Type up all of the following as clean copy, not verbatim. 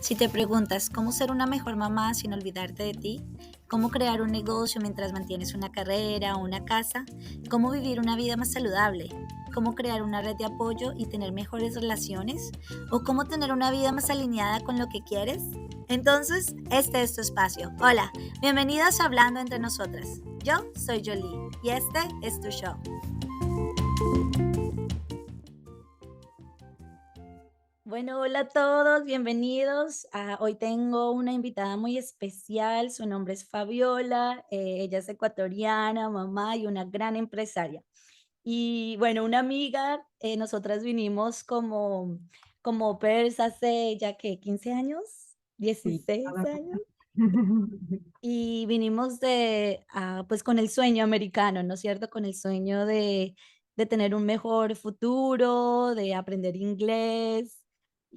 Si te preguntas cómo ser una mejor mamá sin olvidarte de ti, cómo crear un negocio mientras mantienes una carrera o una casa, cómo vivir una vida más saludable, cómo crear una red de apoyo y tener mejores relaciones, o cómo tener una vida más alineada con lo que quieres, entonces este es tu espacio. Hola, bienvenidas a Hablando entre nosotras. Yo soy Jolie y este es tu show. Bueno, hola a todos, bienvenidos. Hoy tengo una invitada muy especial, su nombre es Fabiola, ella es ecuatoriana, mamá y una gran empresaria. Y bueno, una amiga, nosotras vinimos como au pairs hace ya que 15 años, Sí, 16 algo años. así. Y vinimos pues con el sueño americano, ¿no es cierto? Con el sueño de tener un mejor futuro, de aprender inglés.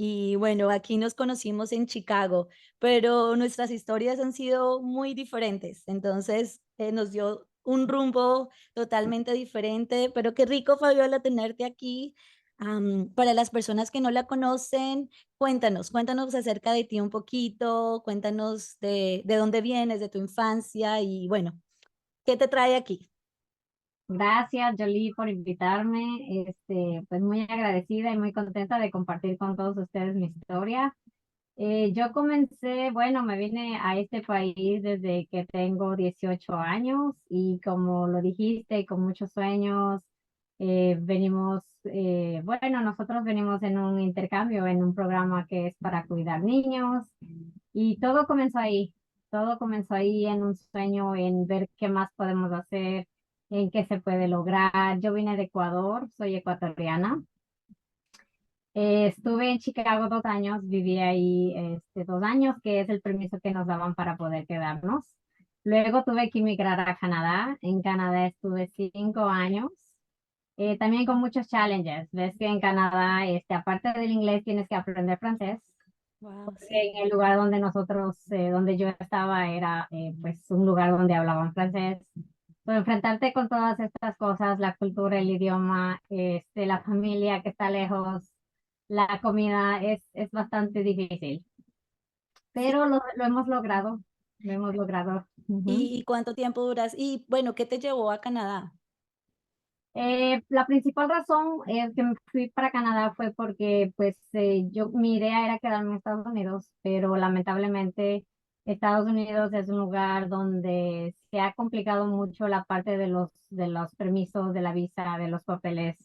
Y bueno, aquí nos conocimos en Chicago, pero nuestras historias han sido muy diferentes. Entonces, nos dio un rumbo totalmente diferente, pero qué rico, Fabiola, tenerte aquí. Para las personas que no la conocen, cuéntanos acerca de ti un poquito, cuéntanos de dónde vienes, de tu infancia y bueno, ¿qué te trae aquí? Gracias, Jolie, por invitarme. Pues muy agradecida y muy contenta de compartir con todos ustedes mi historia. Yo comencé, bueno, me vine a este país desde que tengo 18 años y como lo dijiste, con muchos sueños, bueno, nosotros venimos en un intercambio, en un programa que es para cuidar niños y todo comenzó ahí en un sueño, en ver qué más podemos hacer, en qué se puede lograr. Yo vine de Ecuador, soy ecuatoriana. Estuve en Chicago 2 años, viví ahí 2 años, que es el permiso que nos daban para poder quedarnos. Luego tuve que emigrar a Canadá. En Canadá estuve 5 años, también con muchos challenges. Ves que en Canadá, aparte del inglés, tienes que aprender francés. Wow, Porque sí. en el lugar donde donde yo estaba, era pues un lugar donde hablaban francés. Pero enfrentarte con todas estas cosas, la cultura, el idioma, la familia que está lejos, la comida, es bastante difícil. Sí. Pero lo hemos logrado, lo hemos logrado. Ujú. ¿Y cuánto tiempo duras? Y bueno, ¿qué te llevó a Canadá? La principal razón que me fui para Canadá fue porque mi idea era quedarme en Estados Unidos, pero lamentablemente Estados Unidos es un lugar donde se ha complicado mucho la parte de los permisos, de la visa, de los papeles.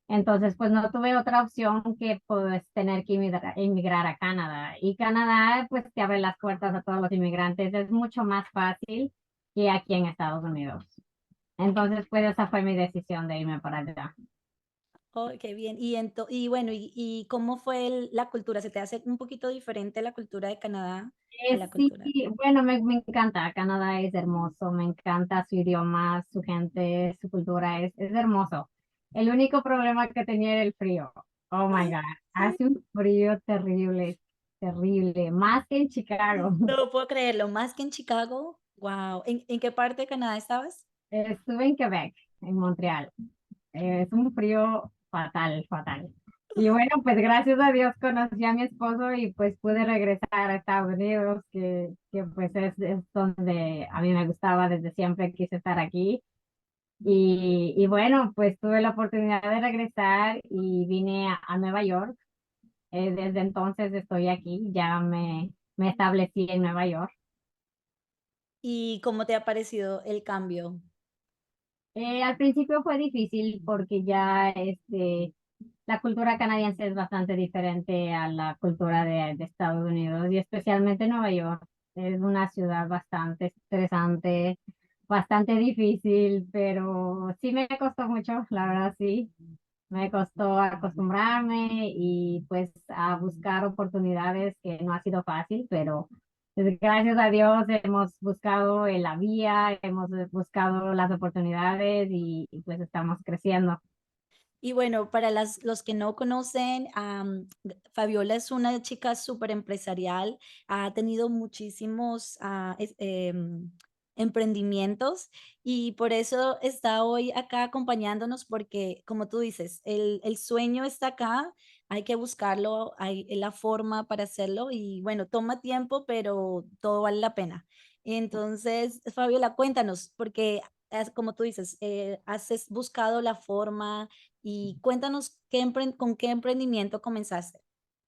Entonces, pues no tuve otra opción que pues tener que emigrar a Canadá. Y Canadá pues te abre las puertas a todos los inmigrantes. Es mucho más fácil que aquí en Estados Unidos. Entonces, pues esa fue mi decisión de irme para allá. Oh, qué bien. Y bueno, ¿y cómo fue la cultura? ¿Se te hace un poquito diferente la cultura de Canadá a la Sí, cultura? bueno, me encanta. Canadá es hermoso, me encanta su idioma, su gente, su cultura, es hermoso. El único problema que tenía era el frío. Oh my God, Sí. hace un frío terrible, terrible, más que en Chicago. No puedo creerlo, más que en Chicago. Wow. ¿En qué parte de Canadá estabas? Estuve en Quebec, en Montreal. Es un frío fatal, fatal. Y bueno, pues gracias a Dios conocí a mi esposo y pues pude regresar a Estados Unidos, que pues es donde a mí me gustaba desde siempre, quise estar aquí. Y bueno, pues tuve la oportunidad de regresar y vine a Nueva York. Desde entonces estoy aquí, ya me establecí en Nueva York. ¿Y cómo te ha parecido el cambio? Al principio fue difícil porque ya la cultura canadiense es bastante diferente a la cultura de Estados Unidos y especialmente Nueva York. Es una ciudad bastante estresante, bastante difícil, pero sí me costó mucho, la verdad sí. Me costó acostumbrarme y pues a buscar oportunidades que no ha sido fácil, pero pues, gracias a Dios hemos buscado la vía, hemos buscado las oportunidades y pues estamos creciendo. Y bueno, para los que no conocen, Fabiola es una chica súper empresarial, ha tenido muchísimos emprendimientos y por eso está hoy acá acompañándonos porque, como tú dices, el sueño está acá, hay que buscarlo, hay la forma para hacerlo y bueno, toma tiempo, pero todo vale la pena. Entonces, Fabiola, cuéntanos, porque como tú dices, has buscado la forma y cuéntanos con qué emprendimiento comenzaste.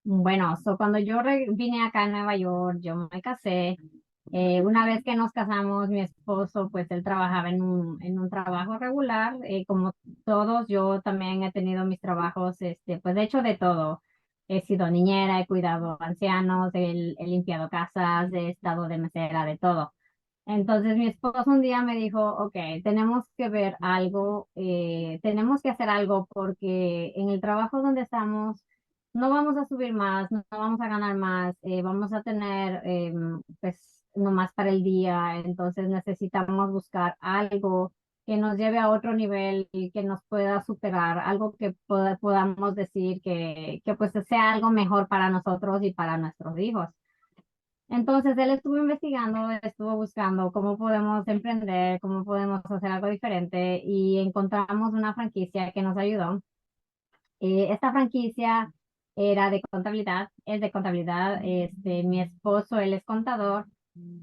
Bueno, cuando yo vine acá a Nueva York, yo me casé. Una vez que nos casamos, mi esposo, pues él trabajaba en un trabajo regular. Como todos, yo también he tenido mis trabajos, pues de hecho de todo. He sido niñera, he cuidado ancianos, he limpiado casas, he estado de mesera, de todo. Entonces mi esposo un día me dijo, ok, tenemos que ver algo, tenemos que hacer algo porque en el trabajo donde estamos no vamos a subir más, no vamos a ganar más, vamos a tener pues no más para el día, entonces necesitamos buscar algo que nos lleve a otro nivel y que nos pueda superar, algo que podamos decir que pues sea algo mejor para nosotros y para nuestros hijos. Entonces él estuvo investigando, estuvo buscando cómo podemos emprender, cómo podemos hacer algo diferente y encontramos una franquicia que nos ayudó. Esta franquicia era de contabilidad, es de contabilidad. Mi esposo, él es contador.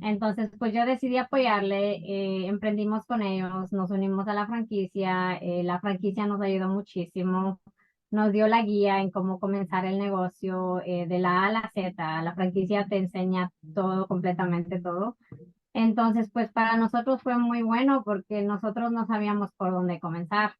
Entonces, pues yo decidí apoyarle, emprendimos con ellos, nos unimos a la franquicia nos ayudó muchísimo, nos dio la guía en cómo comenzar el negocio, de la A a la Z. La franquicia te enseña todo, completamente todo. Entonces, pues para nosotros fue muy bueno porque nosotros no sabíamos por dónde comenzar.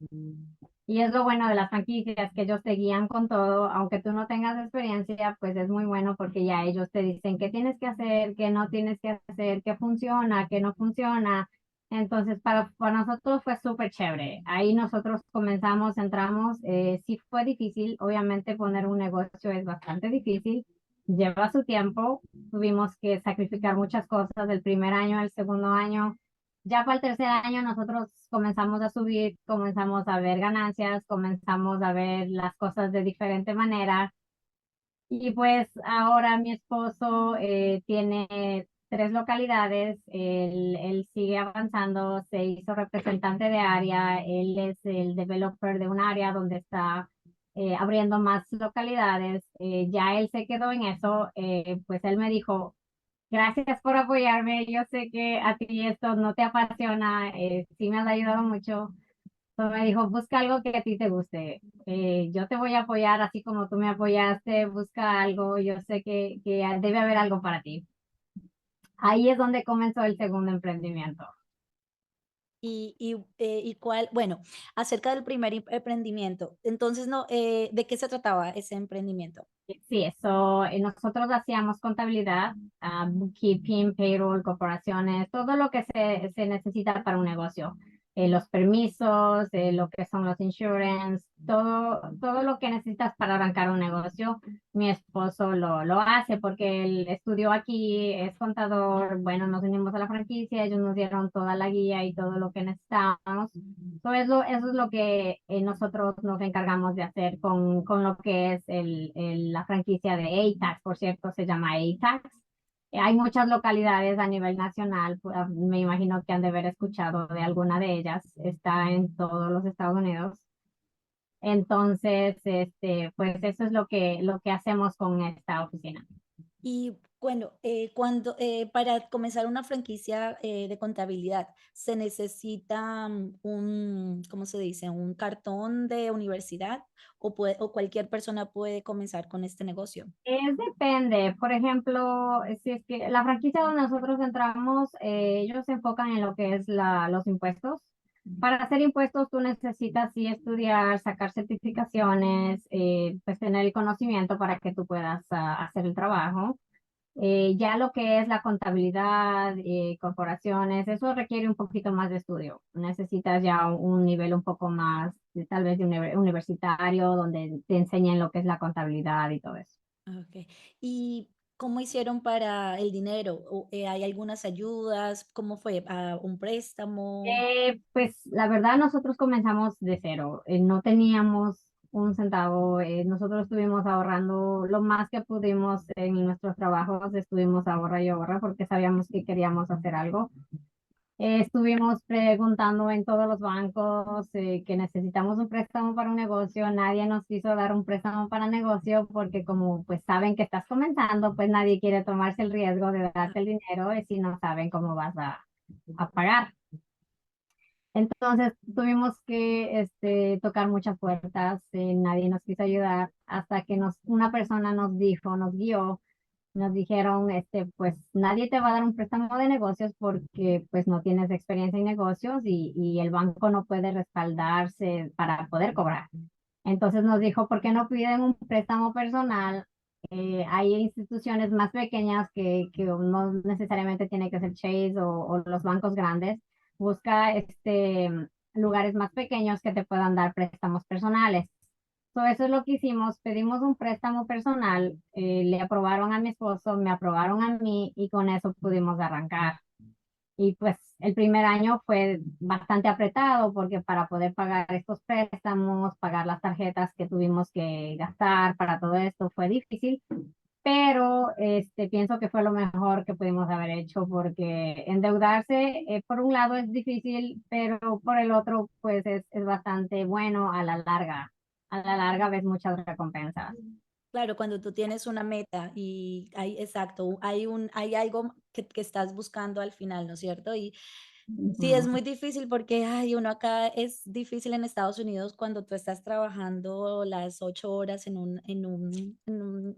Y es lo bueno de las franquicias, que ellos te guían con todo, aunque tú no tengas experiencia, pues es muy bueno porque ya ellos te dicen qué tienes que hacer, qué no tienes que hacer, qué funciona, qué no funciona. Entonces, para nosotros fue súper chévere. Ahí nosotros comenzamos, entramos, sí fue difícil, obviamente poner un negocio es bastante difícil, lleva su tiempo, tuvimos que sacrificar muchas cosas del primer año al segundo año. Ya para el tercer año nosotros comenzamos a subir, comenzamos a ver ganancias, comenzamos a ver las cosas de diferente manera. Y pues ahora mi esposo tiene tres localidades, él sigue avanzando, se hizo representante de área, él es el developer de un área donde está abriendo más localidades. Ya él se quedó en eso, pues él me dijo, gracias por apoyarme. Yo sé que a ti esto no te apasiona, sí me has ayudado mucho. Entonces me dijo, busca algo que a ti te guste. Yo te voy a apoyar así como tú me apoyaste, busca algo, yo sé que debe haber algo para ti. Ahí es donde comenzó el segundo emprendimiento. Y cuál, bueno, acerca del primer emprendimiento, entonces, no, ¿de qué se trataba ese emprendimiento? Sí, eso, nosotros hacíamos contabilidad, bookkeeping, payroll, corporaciones, todo lo que se necesita para un negocio. Los permisos, lo que son los insurance, todo lo que necesitas para arrancar un negocio. Mi esposo lo hace porque él estudió aquí, es contador. Bueno, nos unimos a la franquicia, ellos nos dieron toda la guía y todo lo que necesitábamos. Eso es lo que nosotros nos encargamos de hacer con lo que es la franquicia de ATAX, por cierto, se llama ATAX. Hay muchas localidades a nivel nacional, me imagino que han de haber escuchado de alguna de ellas, está en todos los Estados Unidos. Entonces, pues eso es lo que hacemos con esta oficina. Y bueno, cuando para comenzar una franquicia de contabilidad se necesita ¿cómo se dice? Un cartón de universidad o cualquier persona puede comenzar con este negocio. Depende, por ejemplo, si es que la franquicia donde nosotros entramos, ellos se enfocan en lo que es los impuestos. Para hacer impuestos tú necesitas sí estudiar, sacar certificaciones, pues tener el conocimiento para que tú puedas hacer el trabajo. Ya lo que es la contabilidad, corporaciones, eso requiere un poquito más de estudio. Necesitas ya un nivel un poco más, tal vez de universitario, donde te enseñen lo que es la contabilidad y todo eso. Okay. ¿Y cómo hicieron para el dinero? ¿Hay algunas ayudas? ¿Cómo fue? ¿Un préstamo? Pues la verdad nosotros comenzamos de cero, no teníamos un centavo, nosotros estuvimos ahorrando lo más que pudimos en nuestros trabajos, estuvimos ahorra y ahorra porque sabíamos que queríamos hacer algo. Estuvimos preguntando en todos los bancos que necesitamos un préstamo para un negocio. Nadie nos quiso dar un préstamo para negocio porque como pues saben que estás comenzando, pues nadie quiere tomarse el riesgo de darte el dinero si no saben cómo vas a pagar. Entonces tuvimos que tocar muchas puertas, nadie nos quiso ayudar hasta que una persona nos dijo, nos guió. Nos dijeron, pues nadie te va a dar un préstamo de negocios porque pues no tienes experiencia en negocios y el banco no puede respaldarse para poder cobrar. Entonces nos dijo, ¿por qué no piden un préstamo personal? Hay instituciones más pequeñas que no necesariamente tiene que ser Chase o los bancos grandes. Busca lugares más pequeños que te puedan dar préstamos personales. Eso es lo que hicimos, pedimos un préstamo personal, le aprobaron a mi esposo, me aprobaron a mí y con eso pudimos arrancar. Y pues el primer año fue bastante apretado porque para poder pagar estos préstamos, pagar las tarjetas que tuvimos que gastar para todo esto fue difícil, pero pienso que fue lo mejor que pudimos haber hecho porque endeudarse, por un lado es difícil, pero por el otro pues es bastante bueno a la larga. A la larga ves muchas recompensas. Claro, cuando tú tienes una meta y hay, exacto, hay algo que estás buscando al final, ¿no es cierto? Y sí, es Ujú. muy difícil porque, ay, uno acá es difícil en Estados Unidos cuando tú estás trabajando las 8 horas en un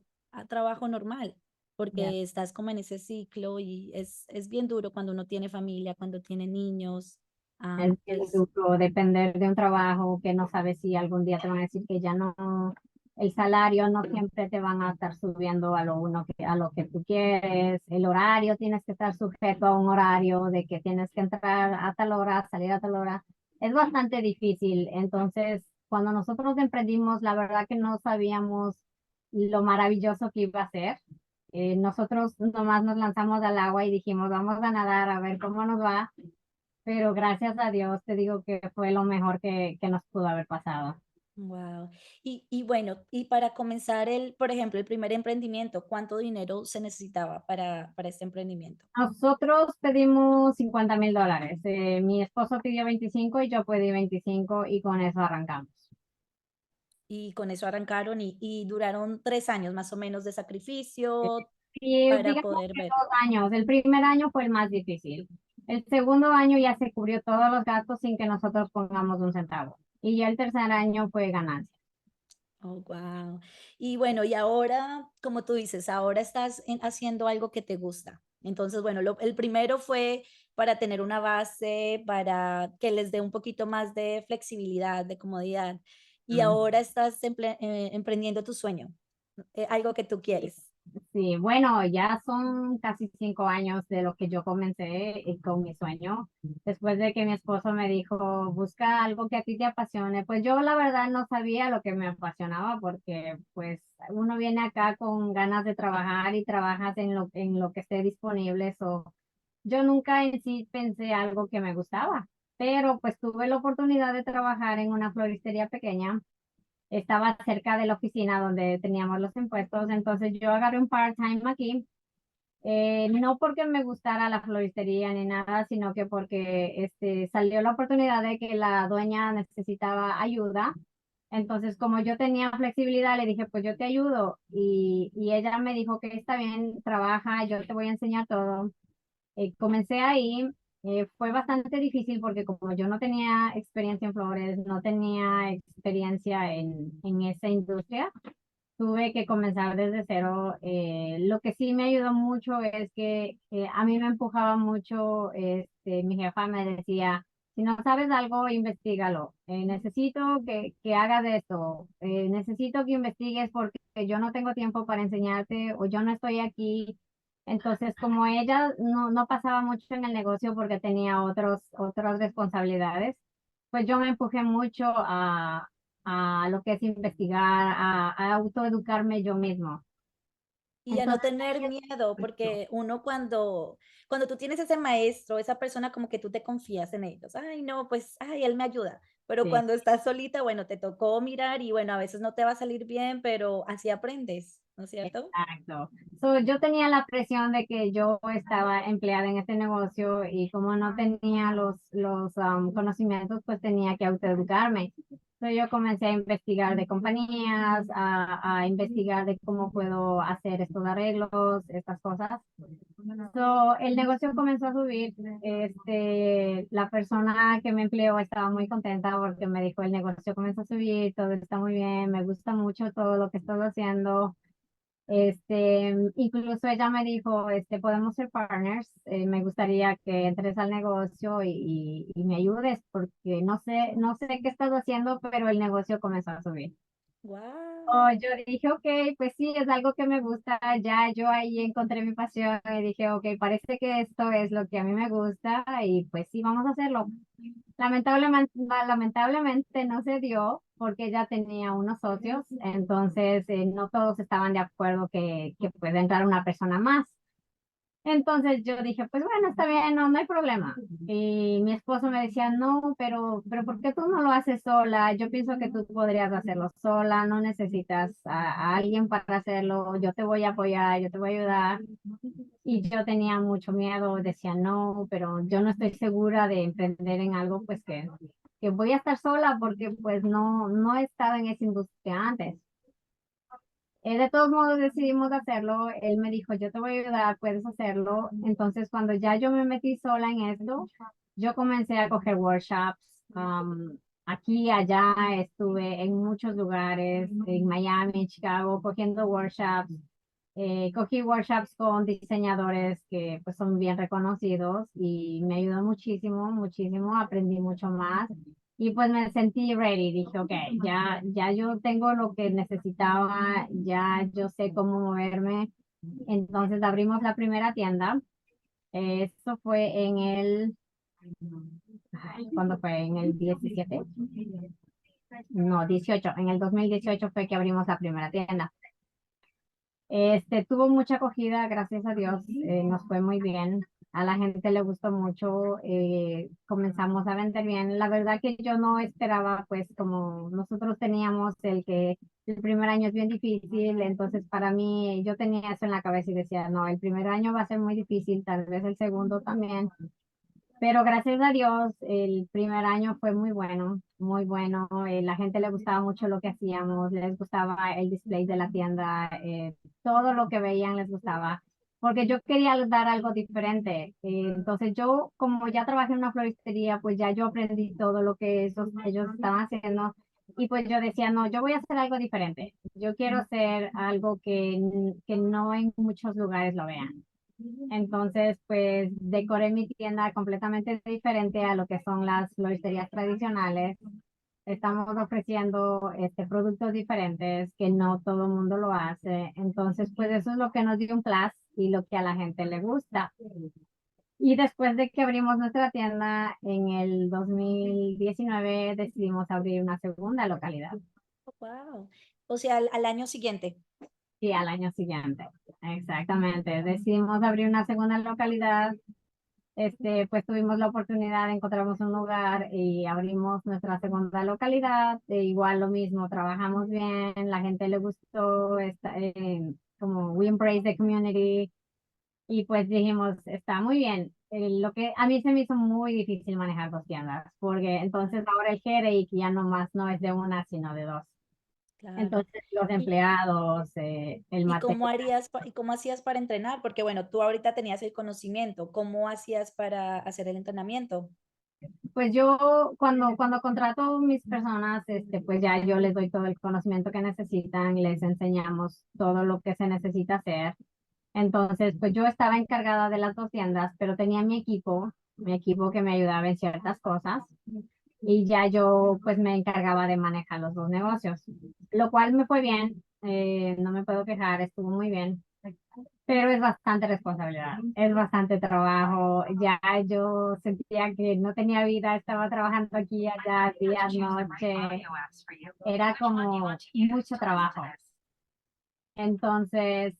trabajo normal, Ya. porque estás como en ese ciclo y es bien duro cuando uno tiene familia, cuando tiene niños. Es bien Es duro depender de un trabajo que no sabes si algún día te van a decir que ya no, el salario no siempre te van a estar subiendo a lo que tú quieres, el horario tienes que estar sujeto a un horario de que tienes que entrar a tal hora, salir a tal hora. Es bastante difícil. Entonces, cuando nosotros emprendimos, la verdad que no sabíamos lo maravilloso que iba a ser. Nosotros nomás nos lanzamos al agua y dijimos, vamos a nadar a ver cómo nos va, pero gracias a Dios te digo que fue lo mejor que nos pudo haber pasado. Wow. Y bueno, y para comenzar por ejemplo, el primer emprendimiento, ¿cuánto dinero se necesitaba para este emprendimiento? Nosotros pedimos $50,000. Mi esposo pidió 25 y yo pedí 25 y con eso arrancamos. Y con eso arrancaron y duraron 3 años más o menos de Eh, sacrificio Y para digamos poder que ver. 2 años. El primer año fue el más difícil. El segundo año ya se cubrió todos los gastos sin que nosotros pongamos un centavo. Y ya el tercer año fue ganancia. Oh, guau. Y bueno, y ahora, como tú dices, ahora estás haciendo algo que te gusta. Entonces, bueno, el primero fue para tener una base, para que les dé un poquito más de flexibilidad, de comodidad. Y ahora estás emprendiendo tu sueño, algo que tú quieres. Sí, bueno, ya son casi 5 años de lo que yo comencé con mi sueño. Después de que mi esposo me dijo, busca algo que a ti te apasione, pues yo la verdad no sabía lo que me apasionaba porque pues uno viene acá con ganas de trabajar y trabajas en lo que esté disponible. Yo nunca en sí pensé algo que me gustaba, pero pues tuve la oportunidad de trabajar en una floristería pequeña. Estaba cerca de la oficina donde teníamos los impuestos, entonces yo agarré un part-time aquí, no porque me gustara la floristería ni nada, sino que porque salió la oportunidad de que la dueña necesitaba ayuda. Entonces, como yo tenía flexibilidad, le dije, pues yo te ayudo. Y ella me dijo que está bien, trabaja, yo te voy a enseñar todo. Comencé ahí, fue bastante difícil porque como yo no tenía experiencia en flores, no tenía experiencia en esa industria, tuve que comenzar desde cero. Lo que sí me ayudó mucho es que a mí me empujaba mucho, mi jefa me decía, si no sabes algo, investigalo. Necesito que hagas esto. Necesito que investigues porque yo no tengo tiempo para enseñarte o yo no estoy aquí. Entonces, como ella no pasaba mucho en el negocio porque tenía otras responsabilidades, pues yo me empujé mucho a lo que es investigar, a autoeducarme yo mismo. Y a no Entonces, tener miedo, porque uno cuando tú tienes ese maestro, esa persona como que tú te confías en ellos. Ay, no, pues, ay, él me ayuda. Pero sí. cuando estás solita, bueno, te tocó mirar y bueno, a veces no te va a salir bien, pero así aprendes, ¿no es cierto? Exacto. So, yo tenía la presión de que yo estaba empleada en este negocio y como no tenía los conocimientos, pues tenía que autoeducarme. So, yo comencé a investigar de compañías, a investigar de cómo puedo hacer estos arreglos, estas cosas. So, el negocio comenzó a subir. La persona que me empleó estaba muy contenta porque me dijo, el negocio comenzó a subir, todo está muy bien, me gusta mucho todo lo que estoy haciendo. Incluso ella me dijo, podemos ser partners, me gustaría que entres al negocio y me ayudes porque no sé qué estás haciendo, pero el negocio comenzó a subir. Oh, Wow. yo dije, ok, pues sí, es algo que me gusta, ya yo ahí encontré mi pasión y dije, ok, parece que esto es lo que a mí me gusta y pues sí, vamos a hacerlo. Lamentablemente no se dio porque ella tenía unos socios, entonces no todos estaban de acuerdo que puede entrar una persona más. Entonces yo dije, pues bueno, está bien, no hay problema. Y mi esposo me decía, no, pero ¿por qué tú no lo haces sola? Yo pienso que tú podrías hacerlo sola, no necesitas a alguien para hacerlo, yo te voy a apoyar, yo te voy a ayudar. Y yo tenía mucho miedo, decía, no, pero yo no estoy segura de emprender en algo, pues que voy a estar sola porque pues no he estado en esa industria antes. De todos modos decidimos hacerlo. Él me dijo, yo te voy a ayudar, puedes hacerlo. Entonces, cuando ya yo me metí sola en esto, yo comencé a coger workshops. Aquí, allá, estuve en muchos lugares, en Miami, Chicago, cogiendo workshops. Cogí workshops con diseñadores que pues son bien reconocidos y me ayudó muchísimo, muchísimo. Aprendí mucho más. Y pues me sentí ready, dije, ok, ya yo tengo lo que necesitaba, ya yo sé cómo moverme. Entonces abrimos la primera tienda. Esto fue ¿cuándo fue? ¿En el 17? No, 18. En el 2018 fue que abrimos la primera tienda. Tuvo mucha acogida, gracias a Dios, nos fue muy bien. A la gente le gustó mucho, comenzamos a vender bien. La verdad que yo no esperaba, pues como nosotros teníamos el primer año es bien difícil, entonces para mí yo tenía eso en la cabeza y decía, no, el primer año va a ser muy difícil, tal vez el segundo también. Pero gracias a Dios, el primer año fue muy bueno, muy bueno. La gente le gustaba mucho lo que hacíamos, les gustaba el display de la tienda, todo lo que veían les gustaba, porque yo quería dar algo diferente. Entonces yo, como ya trabajé en una floristería, pues ya yo aprendí todo lo que ellos estaban haciendo. Y pues yo decía, no, yo voy a hacer algo diferente. Yo quiero hacer algo que no en muchos lugares lo vean. Entonces, pues decoré mi tienda completamente diferente a lo que son las floristerías tradicionales. Estamos ofreciendo productos diferentes que no todo el mundo lo hace. Entonces, pues eso es lo que nos dio un plus y lo que a la gente le gusta. Y después de que abrimos nuestra tienda en el 2019, decidimos abrir una segunda localidad. Wow. O sea, al año siguiente. Sí, al año siguiente. Exactamente. Decidimos abrir una segunda localidad. Pues tuvimos la oportunidad, encontramos un lugar y abrimos nuestra segunda localidad. Igual lo mismo, trabajamos bien, la gente le gustó, como we embrace the community y pues dijimos, está muy bien. Lo que a mí se me hizo muy difícil manejar dos tiendas, porque entonces ahora el GRI ya no más no es de una, sino de dos. Claro. Entonces los ¿Y, empleados, el y material. cómo y cómo hacías para entrenar? Porque bueno, tú ahorita tenías el conocimiento. ¿Cómo hacías para hacer el entrenamiento? Pues yo cuando contrato mis personas, pues ya yo les doy todo el conocimiento que necesitan, les enseñamos todo lo que se necesita hacer. Entonces, pues yo estaba encargada de las dos tiendas, pero tenía mi equipo que me ayudaba en ciertas cosas y ya yo pues me encargaba de manejar los dos negocios, lo cual me fue bien, no me puedo quejar, estuvo muy bien. Pero es bastante responsabilidad, es bastante trabajo. Ya yo sentía que no tenía vida, estaba trabajando aquí, allá, día, noche. Era como mucho trabajo. Entonces,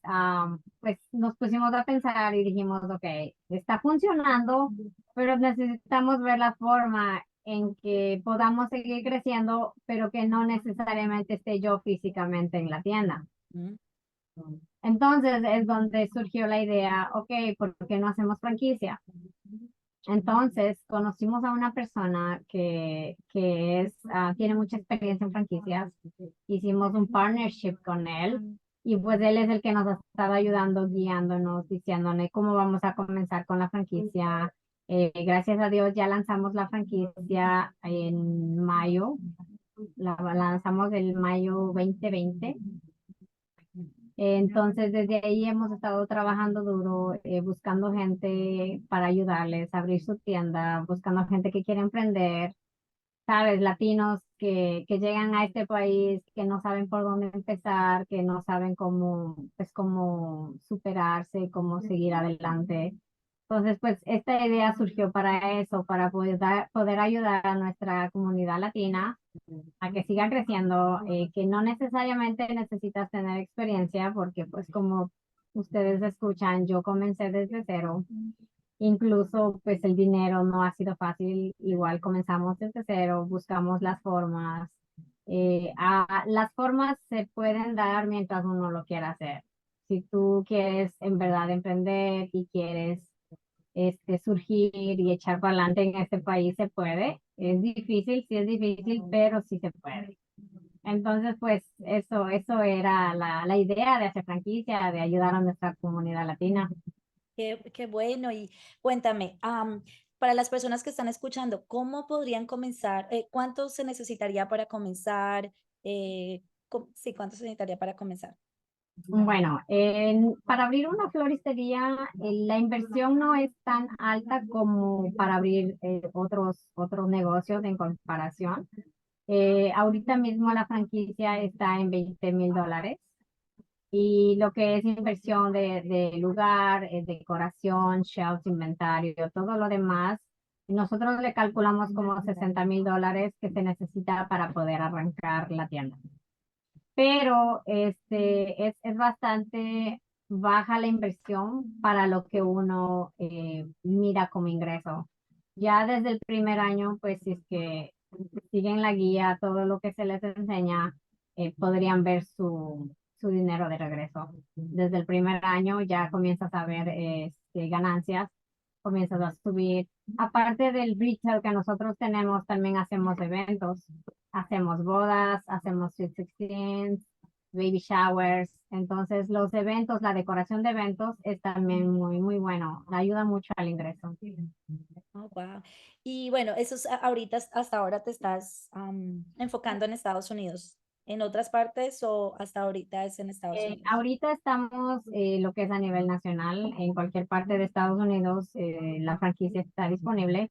pues nos pusimos a pensar y dijimos, ok, está funcionando, pero necesitamos ver la forma en que podamos seguir creciendo, pero que no necesariamente esté yo físicamente en la tienda. Mm. Entonces es donde surgió la idea, ok, ¿por qué no hacemos franquicia? Entonces conocimos a una persona que tiene mucha experiencia en franquicias. Hicimos un partnership con él y pues él es el que nos ha estado ayudando, guiándonos, diciéndonos cómo vamos a comenzar con la franquicia. Gracias a Dios ya lanzamos la franquicia en mayo, la lanzamos el mayo 2020. Entonces, desde ahí hemos estado trabajando duro, buscando gente para ayudarles a abrir su tienda, buscando gente que quiere emprender, sabes, latinos que llegan a este país, que no saben por dónde empezar, que no saben cómo, pues, cómo superarse, cómo seguir adelante. Entonces, pues esta idea surgió para eso, para poder ayudar a nuestra comunidad latina a que siga creciendo, que no necesariamente necesitas tener experiencia, porque pues como ustedes escuchan, yo comencé desde cero. Incluso pues el dinero no ha sido fácil, igual comenzamos desde cero, buscamos las formas. Las formas se pueden dar mientras uno lo quiera hacer. Si tú quieres en verdad emprender y quieres surgir y echar para adelante en este país, se puede. Es difícil, sí es difícil, pero sí se puede. Entonces, pues eso era la idea de hacer franquicia, de ayudar a nuestra comunidad latina. Qué bueno. Y cuéntame, para las personas que están escuchando, ¿cómo podrían comenzar? ¿Cuánto se necesitaría para comenzar? Sí, ¿cuánto se necesitaría para comenzar? Bueno, para abrir una floristería, la inversión no es tan alta como para abrir otros negocios en comparación. Ahorita mismo la franquicia está en $20,000 y lo que es inversión de lugar, decoración, shelves, inventario, todo lo demás, nosotros le calculamos como $60,000 que se necesita para poder arrancar la tienda, pero es bastante baja la inversión para lo que uno mira como ingreso. Ya desde el primer año, pues si es que siguen la guía, todo lo que se les enseña, podrían ver su dinero de regreso. Desde el primer año ya comienzas a ver ganancias, comienzas a subir. Aparte del retail que nosotros tenemos, también hacemos eventos. Hacemos bodas, hacemos sweet 16, baby showers. Entonces, los eventos, la decoración de eventos es también muy, muy bueno. Ayuda mucho al ingreso. Oh, guau. Y bueno, eso es ahorita, hasta ahora te estás enfocando en Estados Unidos. ¿En otras partes o hasta ahorita es en Estados Unidos? Ahorita estamos lo que es a nivel nacional. En cualquier parte de Estados Unidos, la franquicia está disponible.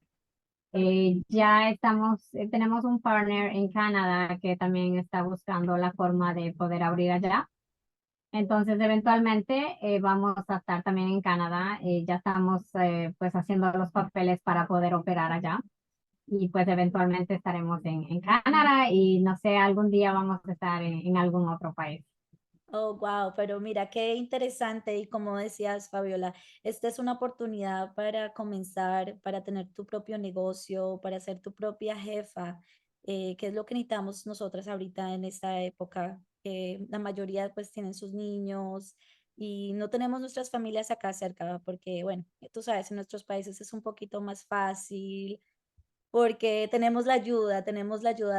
Ya tenemos un partner en Canadá que también está buscando la forma de poder abrir allá. Entonces, eventualmente vamos a estar también en Canadá. Ya estamos pues haciendo los papeles para poder operar allá. Y pues eventualmente estaremos en Canadá y no sé, algún día vamos a estar en algún otro país. Oh, wow, pero mira qué interesante y como decías, Fabiola, esta es una oportunidad para comenzar, para tener tu propio negocio, para ser tu propia jefa, que es lo que necesitamos nosotras ahorita en esta época, que la mayoría pues tienen sus niños y no tenemos nuestras familias acá cerca, porque bueno, tú sabes, en nuestros países es un poquito más fácil porque tenemos la ayuda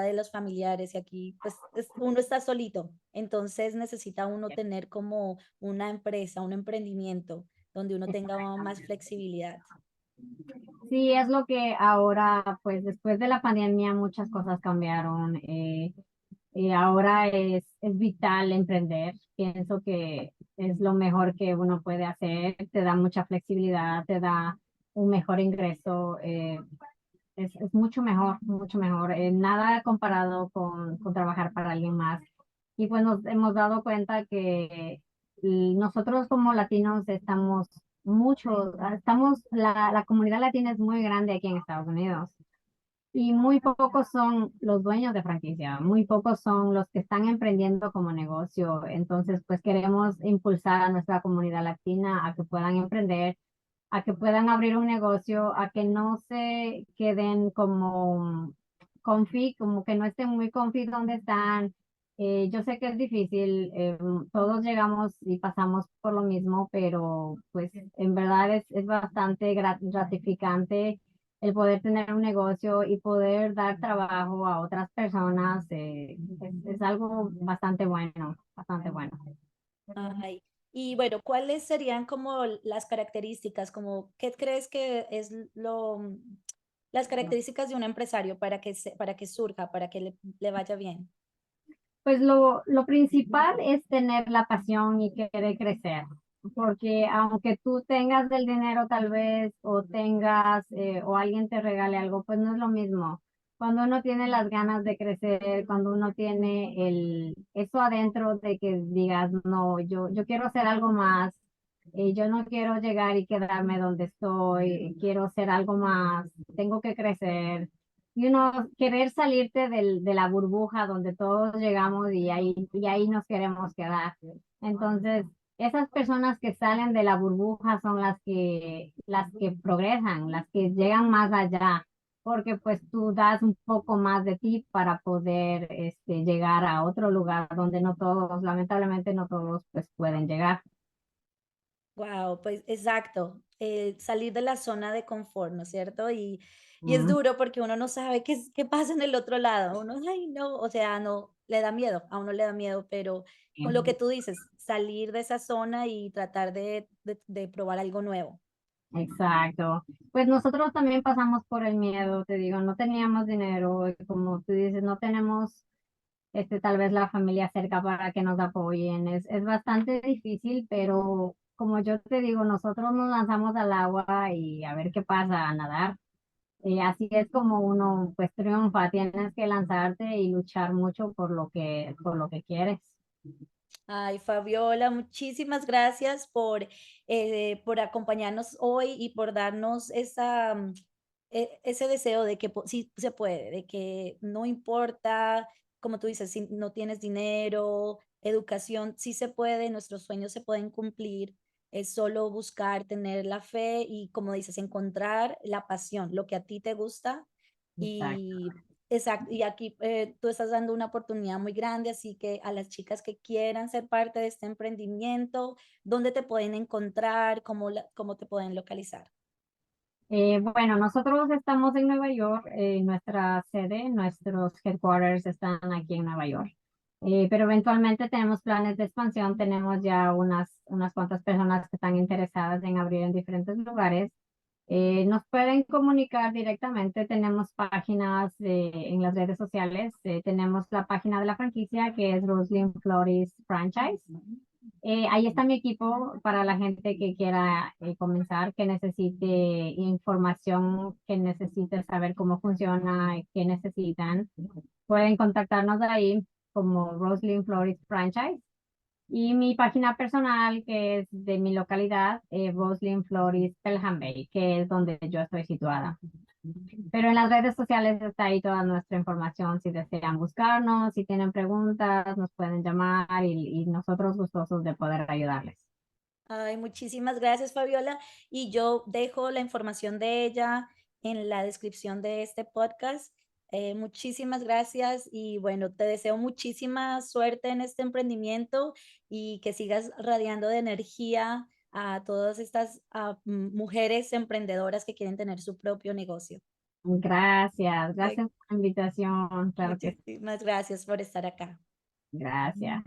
de los familiares y aquí pues uno está solito, entonces necesita uno tener como una empresa, un emprendimiento donde uno tenga más flexibilidad. Sí, es lo que ahora, pues después de la pandemia muchas cosas cambiaron. Ahora es vital emprender. Pienso que es lo mejor que uno puede hacer. Te da mucha flexibilidad, te da un mejor ingreso. Es mucho mejor, mucho mejor. Nada comparado con trabajar para alguien más. Y pues nos hemos dado cuenta que nosotros como latinos la comunidad latina es muy grande aquí en Estados Unidos. y muy pocos son los dueños de franquicia, muy pocos son los que están emprendiendo como negocio. Entonces, pues queremos impulsar a nuestra comunidad latina a que puedan emprender, a que puedan abrir un negocio, a que no se queden como como que no estén muy confi donde están. Yo sé que es difícil, todos llegamos y pasamos por lo mismo, pero pues en verdad es bastante gratificante el poder tener un negocio y poder dar trabajo a otras personas. Es algo bastante bueno, bastante bueno. Ay, y bueno, ¿cuáles serían como las características, como qué crees que es las características de un empresario para que para que surja, para que le vaya bien? Pues lo principal es tener la pasión y querer crecer, porque aunque tú tengas el dinero tal vez o tengas o alguien te regale algo, pues no es lo mismo. Cuando uno tiene las ganas de crecer, cuando uno tiene eso adentro de que digas, no, yo quiero hacer algo más, yo no quiero llegar y quedarme donde estoy, quiero hacer algo más, tengo que crecer y uno querer salirte de la burbuja donde todos llegamos y ahí nos queremos quedar. Entonces, esas personas que salen de la burbuja son las que progresan, las que llegan más allá, porque pues tú das un poco más de ti para poder llegar a otro lugar donde no todos, lamentablemente no todos pues pueden llegar. Wow, pues exacto, salir de la zona de confort, ¿no es cierto? Y es Mm. duro porque uno no sabe qué pasa en el otro lado. Uno, ay, no, o sea, no, le da miedo, a uno le da miedo, pero con lo que tú dices, salir de esa zona y tratar de probar algo nuevo. Exacto. Pues nosotros también pasamos por el miedo, te digo, no teníamos dinero, y como tú dices, no tenemos tal vez la familia cerca para que nos apoyen. Es bastante difícil, pero como yo te digo, nosotros nos lanzamos al agua y a ver qué pasa, a nadar. Y así es como uno pues triunfa, tienes que lanzarte y luchar mucho por lo que quieres. Ay, Fabiola, muchísimas gracias por acompañarnos hoy y por darnos ese deseo de que sí se puede, de que no importa, como tú dices, si no tienes dinero, educación, sí se puede, nuestros sueños se pueden cumplir. Es solo buscar, tener la fe y, como dices, encontrar la pasión, lo que a ti te gusta. Exacto. Y exacto, y aquí tú estás dando una oportunidad muy grande, así que a las chicas que quieran ser parte de este emprendimiento, ¿dónde te pueden encontrar? ¿Cómo te pueden localizar? Bueno, nosotros estamos en Nueva York, nuestra sede, nuestros headquarters están aquí en Nueva York. Pero eventualmente tenemos planes de expansión, tenemos ya unas cuantas personas que están interesadas en abrir en diferentes lugares. Nos pueden comunicar directamente, tenemos páginas en las redes sociales, tenemos la página de la franquicia que es Roslyn Flores Franchise. Ahí está mi equipo para la gente que quiera comenzar, que necesite información, que necesite saber cómo funciona, qué necesitan. Pueden contactarnos ahí como Roslyn Flores Franchise. Y mi página personal, que es de mi localidad, Roslyn Flores Pelham Bay, que es donde yo estoy situada. Pero en las redes sociales está ahí toda nuestra información. Si desean buscarnos, si tienen preguntas, nos pueden llamar y nosotros gustosos de poder ayudarles. Ay, muchísimas gracias, Fabiola. Y yo dejo la información de ella en la descripción de este podcast. Muchísimas gracias y bueno, te deseo muchísima suerte en este emprendimiento y que sigas radiando de energía a todas estas mujeres emprendedoras que quieren tener su propio negocio. Gracias, Eh, gracias por la invitación. Claro que sí. Muchísimas gracias por estar acá. Gracias.